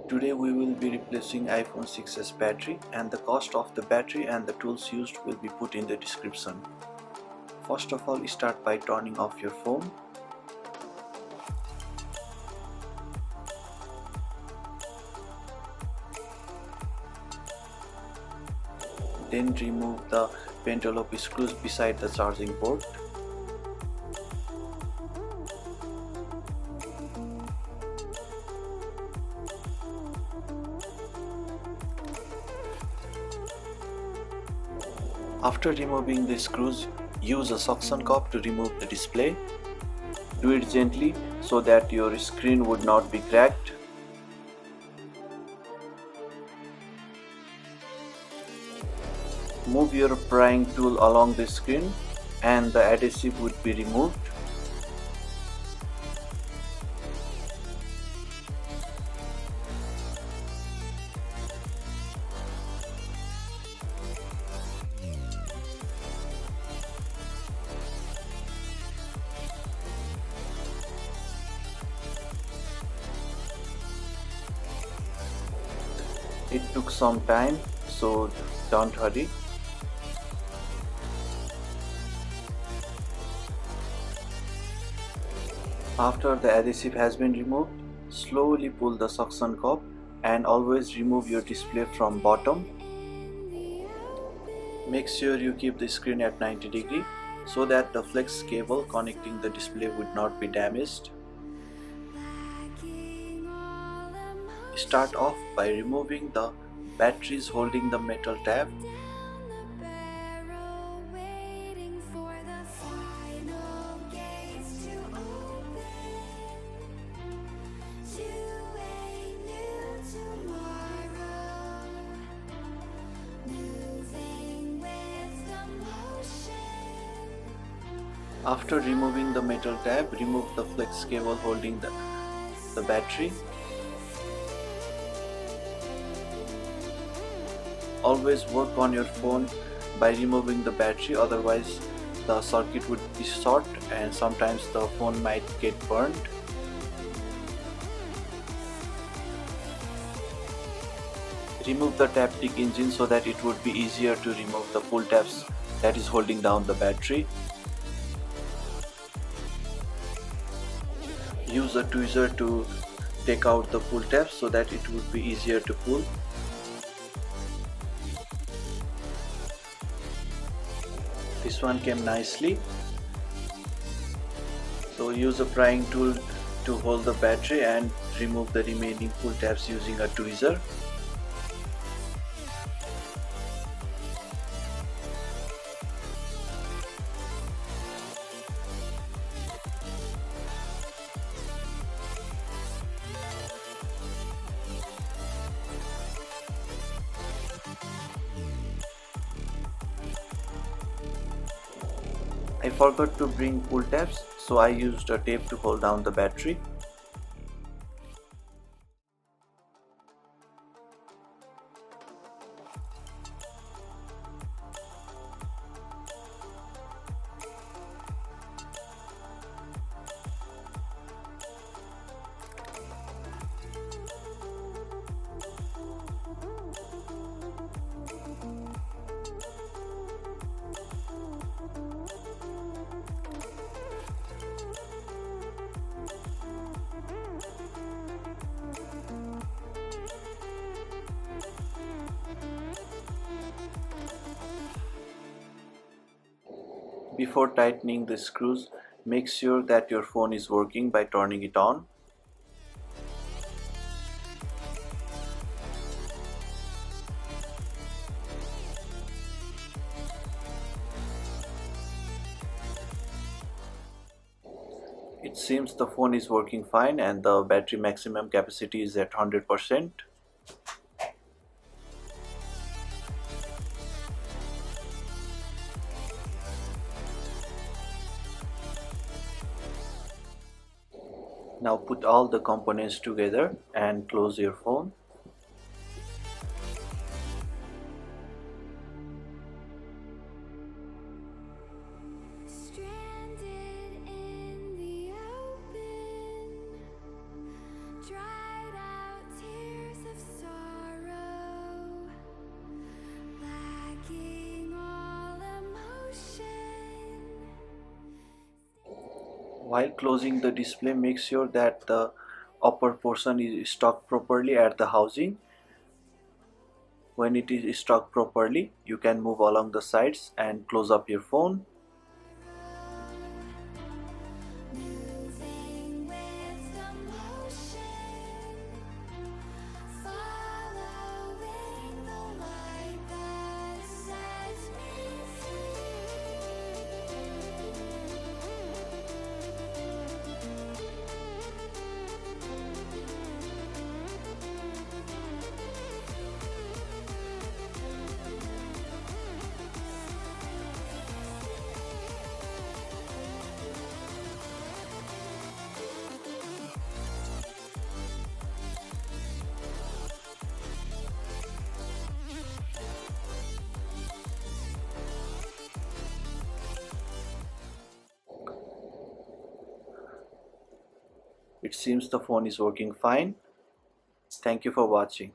Today we will be replacing iPhone 6s battery, and the cost of the battery and the tools used will be put in the description. First of all, start by turning off your phone. Then remove the envelope screws beside the charging port. After removing the screws, use a suction cup to remove the display. Do it gently so that your screen would not be cracked. Move your prying tool along the screen and the adhesive would be removed. It took some time, so don't hurry. After the adhesive has been removed, slowly pull the suction cup and always remove your display from bottom. Make sure you keep the screen at 90 degrees so that the flex cable connecting the display would not be damaged. Start off by removing the batteries holding the metal tab. After removing the metal tab, remove the flex cable holding the battery. Always work on your phone by removing the battery, otherwise the circuit would be short and sometimes the phone might get burned. Remove the taptic engine so that it would be easier to remove the pull tabs that is holding down the battery. Use a tweezer to take out the pull tabs so that it would be easier to pull. This one came nicely. So use a prying tool to hold the battery and remove the remaining pull tabs using a tweezer. I forgot to bring pull tabs, so I used a tape to hold down the battery. Before tightening the screws, make sure that your phone is working by turning it on. It seems the phone is working fine and the battery maximum capacity is at 100%. Now put all the components together and close your phone. Dried out tears While closing the display, make sure that the upper portion is stuck properly at the housing. When it is stuck properly, you can move along the sides and close up your phone. It seems the phone is working fine. Thank you for watching.